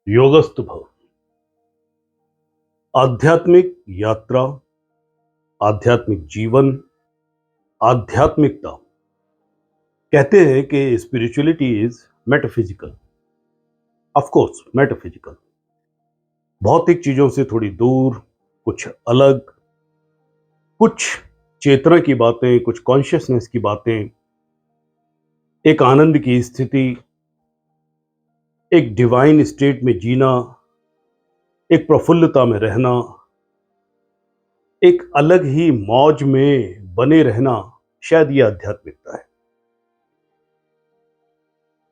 योगस्तु भव। आध्यात्मिक यात्रा, आध्यात्मिक जीवन, आध्यात्मिकता। कहते हैं कि spirituality is metaphysical. Of course metaphysical, भौतिक चीजों से थोड़ी दूर, कुछ अलग, कुछ चेतना की बातें, कुछ कॉन्शियसनेस की बातें, एक आनंद की स्थिति, एक डिवाइन स्टेट में जीना, एक प्रफुल्लता में रहना, एक अलग ही मौज में बने रहना। शायद ये आध्यात्मिकता है।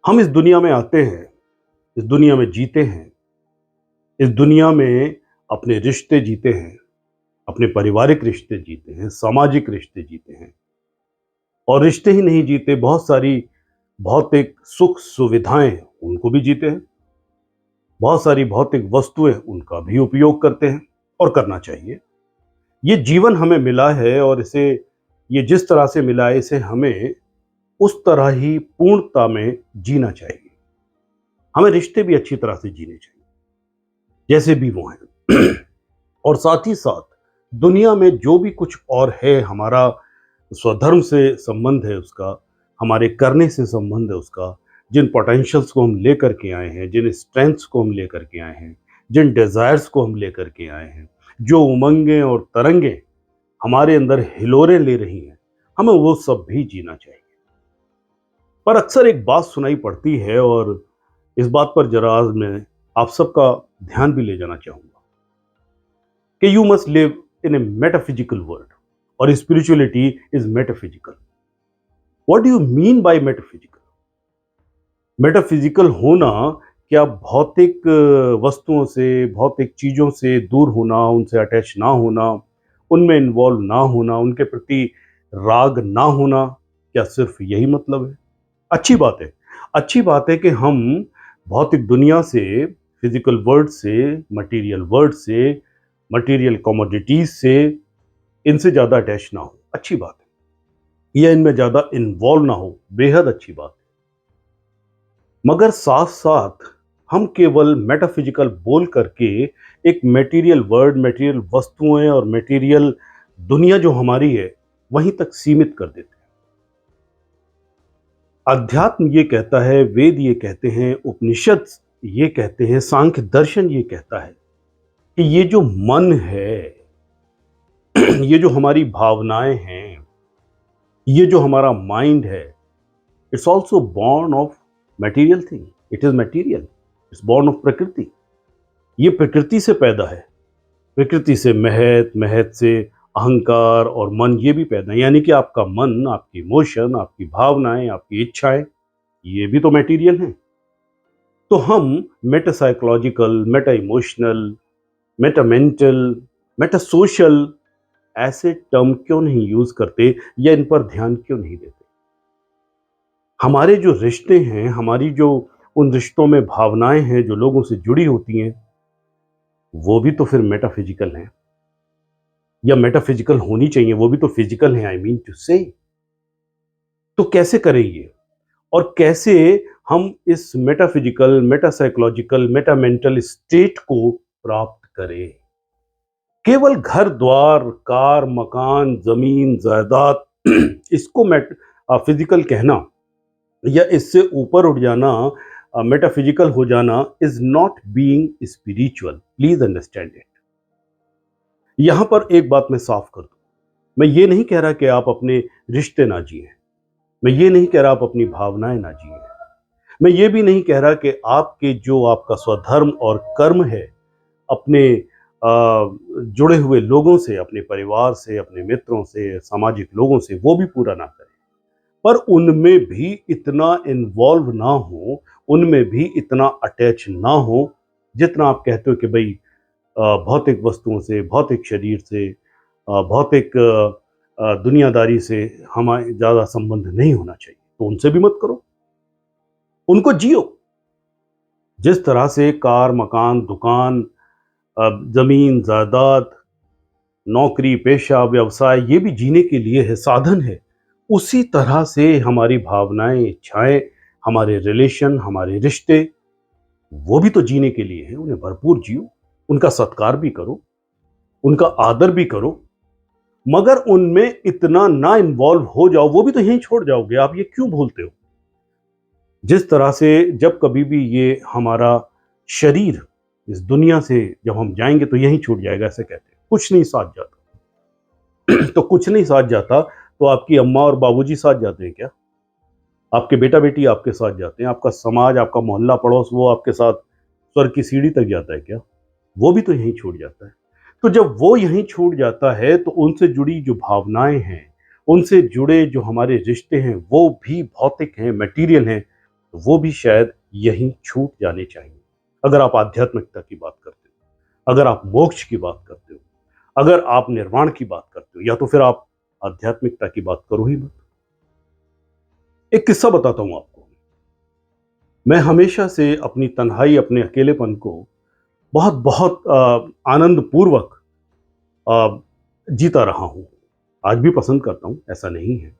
हम इस दुनिया में आते हैं, इस दुनिया में जीते हैं, इस दुनिया में अपने रिश्ते जीते हैं, अपने पारिवारिक रिश्ते जीते हैं, सामाजिक रिश्ते जीते हैं। और रिश्ते ही नहीं जीते, बहुत सारी भौतिक सुख सुविधाएं उनको भी जीते हैं, बहुत सारी भौतिक वस्तुएं उनका भी उपयोग करते हैं और करना चाहिए। ये जीवन हमें मिला है और इसे, ये जिस तरह से मिला है, इसे हमें उस तरह ही पूर्णता में जीना चाहिए। हमें रिश्ते भी अच्छी तरह से जीने चाहिए जैसे भी वो हैं। और साथ ही साथ दुनिया में जो भी कुछ और है, हमारा स्वधर्म से संबंध है उसका, हमारे करने से संबंध है उसका, जिन पोटेंशियल्स को हम लेकर के आए हैं, जिन स्ट्रेंथ्स को हम लेकर के आए हैं, जिन डिजायर्स को हम लेकर के आए हैं, जो उमंगें और तरंगे हमारे अंदर हिलोरे ले रही हैं, हमें वो सब भी जीना चाहिए। पर अक्सर एक बात सुनाई पड़ती है और इस बात पर जरा आज मैं आप सबका ध्यान भी ले जाना चाहूंगा कि you must live in a metaphysical world और spirituality is metaphysical. What do you mean by metaphysical? Metaphysical होना क्या भौतिक वस्तुओं से, भौतिक चीजों से दूर होना, उनसे अटैच ना होना, उनमें इन्वॉल्व ना होना, उनके प्रति राग ना होना, क्या सिर्फ यही मतलब है? अच्छी बात है। अच्छी बात है कि हम भौतिक दुनिया से, फिजिकल वर्ल्ड से, मटेरियल वर्ल्ड से, मटेरियल कमोडिटीज से, इनसे ज़्यादा अटैच ना हो, अच्छी बात है। या इनमें ज़्यादा इन्वॉल्व ना हो, बेहद अच्छी बात है। मगर साथ साथ हम केवल मेटाफिजिकल बोल करके एक मटेरियल वर्ल्ड, मटेरियल वस्तुएं और मटेरियल दुनिया जो हमारी है, वहीं तक सीमित कर देते हैं। अध्यात्म ये कहता है, वेद ये कहते हैं, उपनिषद ये कहते हैं, सांख्य दर्शन ये कहता है कि ये जो मन है, ये जो हमारी भावनाएं हैं, ये जो हमारा माइंड है, it's also born of material thing. It is material, it's born of प्रकृति। ये प्रकृति से पैदा है। प्रकृति से महत, महत से अहंकार, और मन ये भी पैदा है। यानी कि आपका मन, आपकी इमोशन, आपकी भावनाएं, आपकी इच्छाएं, ये भी तो मटेरियल हैं। तो हम Meta psychological, Meta emotional, Meta mental, Meta social ऐसे टर्म क्यों नहीं यूज करते, या इन पर ध्यान क्यों नहीं देते? हमारे जो रिश्ते हैं, हमारी जो उन रिश्तों में भावनाएं हैं जो लोगों से जुड़ी होती हैं, वो भी तो फिर मेटाफिजिकल हैं, या मेटाफिजिकल होनी चाहिए, वो भी तो फिजिकल है, आई मीन टू से। तो कैसे करें ये, और कैसे हम इस मेटाफिजिकल, मेटासाइकोलॉजिकल, मेटामेंटल स्टेट को प्राप्त करें? केवल घर द्वार, कार, मकान, जमीन, जायदाद इसको फिजिकल कहना या इससे ऊपर उठ जाना, मेटाफिजिकल हो जाना, is not being spiritual. Please understand it. यहां पर एक बात मैं साफ कर दूं, मैं ये नहीं कह रहा कि आप अपने रिश्ते ना जिए, मैं ये नहीं कह रहा आप अपनी भावनाएं ना जिए, मैं ये भी नहीं कह रहा कि आपके जो आपका स्वधर्म और कर्म है, अपने जुड़े हुए लोगों से, अपने परिवार से, अपने मित्रों से, सामाजिक लोगों से, वो भी पूरा ना करें। पर उनमें भी इतना इन्वॉल्व ना हो, उनमें भी इतना अटैच ना हो, जितना आप कहते हो कि भाई भौतिक वस्तुओं से, भौतिक शरीर से, भौतिक दुनियादारी से हमारे ज़्यादा संबंध नहीं होना चाहिए। तो उनसे भी मत करो, उनको जियो। जिस तरह से कार, मकान, दुकान, जमीन, जायदाद, नौकरी, पेशा, व्यवसाय, ये भी जीने के लिए है, साधन है, उसी तरह से हमारी भावनाएं, इच्छाएं, हमारे रिलेशन, हमारे रिश्ते, वो भी तो जीने के लिए हैं, उन्हें भरपूर जियो, उनका सत्कार भी करो, उनका आदर भी करो, मगर उनमें इतना ना इन्वॉल्व हो जाओ, वो भी तो यहीं छोड़ जाओगे। आप ये क्यों भूलते हो? जिस तरह से जब कभी भी ये हमारा शरीर इस दुनिया से जब हम जाएंगे तो यहीं छूट जाएगा, ऐसे कहते हैं, कुछ नहीं साथ जाता। तो कुछ नहीं साथ जाता तो आपकी अम्मा और बाबूजी साथ जाते हैं क्या? आपके बेटा बेटी आपके साथ जाते हैं? आपका समाज, आपका मोहल्ला पड़ोस, वो आपके साथ स्वर्ग की सीढ़ी तक जाता है क्या? वो भी तो यहीं छूट जाता है। तो जब वो यहीं छूट जाता है तो उनसे जुड़ी जो भावनाएं हैं, उनसे जुड़े जो हमारे रिश्ते हैं, वो भी भौतिक हैं, मटेरियल हैं, तो वो भी शायद यहीं छूट जाने चाहिए। अगर आप आध्यात्मिकता की बात करते हो, अगर आप मोक्ष की बात करते हो, अगर आप निर्वाण की बात करते हो, या तो फिर आप आध्यात्मिकता की बात करो ही मत। एक किस्सा बताता हूं आपको। मैं हमेशा से अपनी तन्हाई, अपने अकेलेपन को बहुत बहुत आनंद पूर्वक जीता रहा हूं। आज भी पसंद करता हूं, ऐसा नहीं है।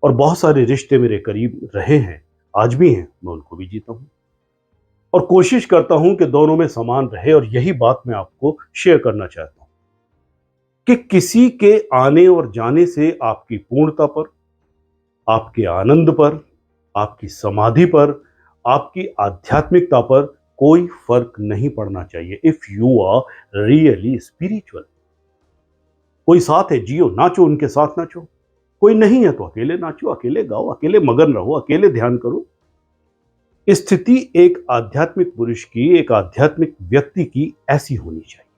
और बहुत सारे रिश्ते मेरे करीब रहे हैं, आज भी हैं, मैं उनको भी जीता हूं और कोशिश करता हूं कि दोनों में समान रहे। और यही बात मैं आपको शेयर करना चाहता हूं कि किसी के आने और जाने से आपकी पूर्णता पर, आपके आनंद पर, आपकी समाधि पर, आपकी आध्यात्मिकता पर कोई फर्क नहीं पड़ना चाहिए। If you are really spiritual, कोई साथ है, जियो, नाचो, उनके साथ नाचो। कोई नहीं है तो अकेले नाचो, अकेले गाओ, अकेले मगन रहो, अकेले ध्यान करो। स्थिति एक आध्यात्मिक पुरुष की, एक आध्यात्मिक व्यक्ति की ऐसी होनी चाहिए।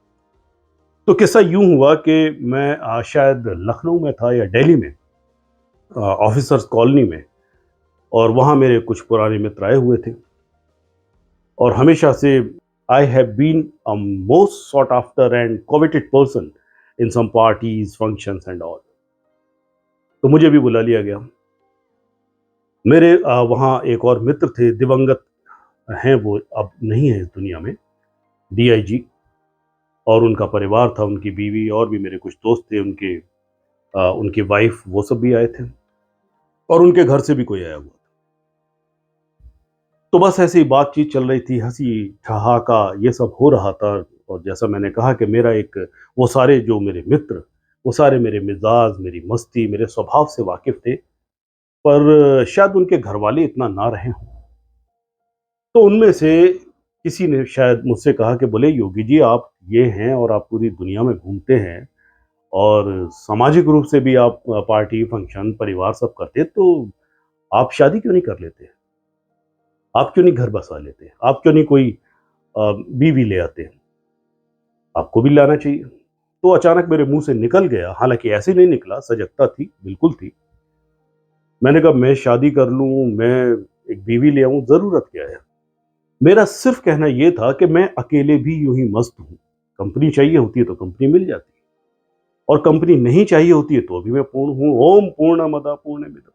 तो किस्सा यूं हुआ कि मैं शायद लखनऊ में था या दिल्ली में, ऑफिसर्स कॉलोनी में, और वहाँ मेरे कुछ पुराने मित्र आए हुए थे। और हमेशा से I have been a most sought after and coveted person in some parties, functions and all. तो मुझे भी बुला लिया गया। मेरे वहाँ एक और मित्र थे, दिवंगत हैं, वो अब नहीं है इस दुनिया में, डीआईजी, और उनका परिवार था, उनकी बीवी, और भी मेरे कुछ दोस्त थे, उनकी वाइफ, वो सब भी आए थे, और उनके घर से भी कोई आया हुआ था। तो बस ऐसे ही बातचीत चल रही थी, हंसी ठहाका ये सब हो रहा था। और जैसा मैंने कहा कि मेरा एक, वो सारे जो मेरे मित्र, वो सारे मेरे मिजाज, मेरी मस्ती, मेरे स्वभाव से वाकिफ थे, पर शायद उनके घर वाले इतना ना रहे हों। तो उनमें से किसी ने शायद मुझसे कहा कि बोले, योगी जी आप ये हैं और आप पूरी दुनिया में घूमते हैं और सामाजिक रूप से भी आप पार्टी, फंक्शन, परिवार सब करते हैं, तो आप शादी क्यों नहीं कर लेते? आप क्यों नहीं घर बसा लेते? आप क्यों नहीं कोई बीवी ले आते? आपको भी लाना चाहिए। तो अचानक मेरे मुंह से निकल गया, हालांकि ऐसे नहीं निकला, सजगता थी, बिल्कुल थी। मैंने कहा मैं शादी कर लूं, मैं एक बीवी ले आऊं, जरूरत क्या है? मेरा सिर्फ कहना यह था कि मैं अकेले भी यूं ही मस्त हूं। कंपनी चाहिए होती है तो कंपनी मिल जाती है, और कंपनी नहीं चाहिए होती है तो भी मैं पूर्ण हूं। ओम पूर्णमद पूर्णमिदम्।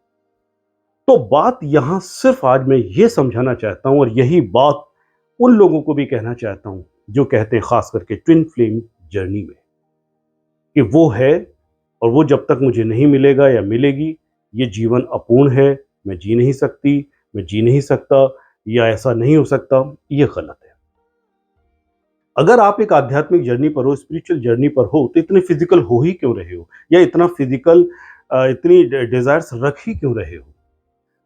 तो बात यहां सिर्फ आज मैं ये समझाना चाहता हूं, और यही बात उन लोगों को भी कहना चाहता हूं जो कहते हैं, खास करके ट्विन फ्लेम जर्नी में, कि वो है, और वो जब तक मुझे नहीं मिलेगा या मिलेगी, ये जीवन अपूर्ण है, मैं जी नहीं सकती, मैं जी नहीं सकता, या ऐसा नहीं हो सकता, ये गलत है। अगर आप एक आध्यात्मिक जर्नी पर हो, स्पिरिचुअल जर्नी पर हो, तो इतने फिजिकल हो ही क्यों रहे हो, या इतना फिजिकल, इतनी डिजायर्स रख ही क्यों रहे हो?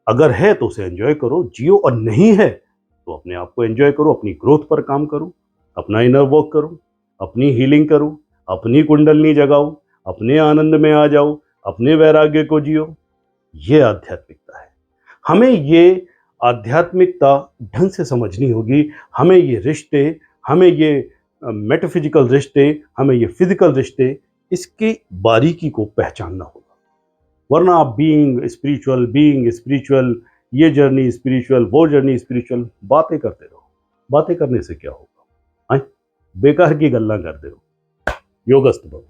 अगर है तो उसे एंजॉय करो, जियो, और नहीं है तो अपने आप को एंजॉय करो, अपनी ग्रोथ पर काम करो, अपना इनर वर्क करो, अपनी हीलिंग करो, अपनी कुंडलनी जगाओ, अपने आनंद में आ जाओ, अपने वैराग्य को जियो। ये आध्यात्मिकता है। हमें ये आध्यात्मिकता ढंग से समझनी होगी। हमें ये रिश्ते, हमें ये मेटाफिजिकल रिश्ते, हमें ये फिजिकल रिश्ते, इसकी बारीकी को पहचानना होगा। वरना आप बीइंग स्पिरिचुअल, ये जर्नी स्पिरिचुअल, वो जर्नी स्पिरिचुअल, बातें करते रहो। बातें करने से क्या होगा? आए, बेकार की गल्ला करते रहो। योगस्थ भव।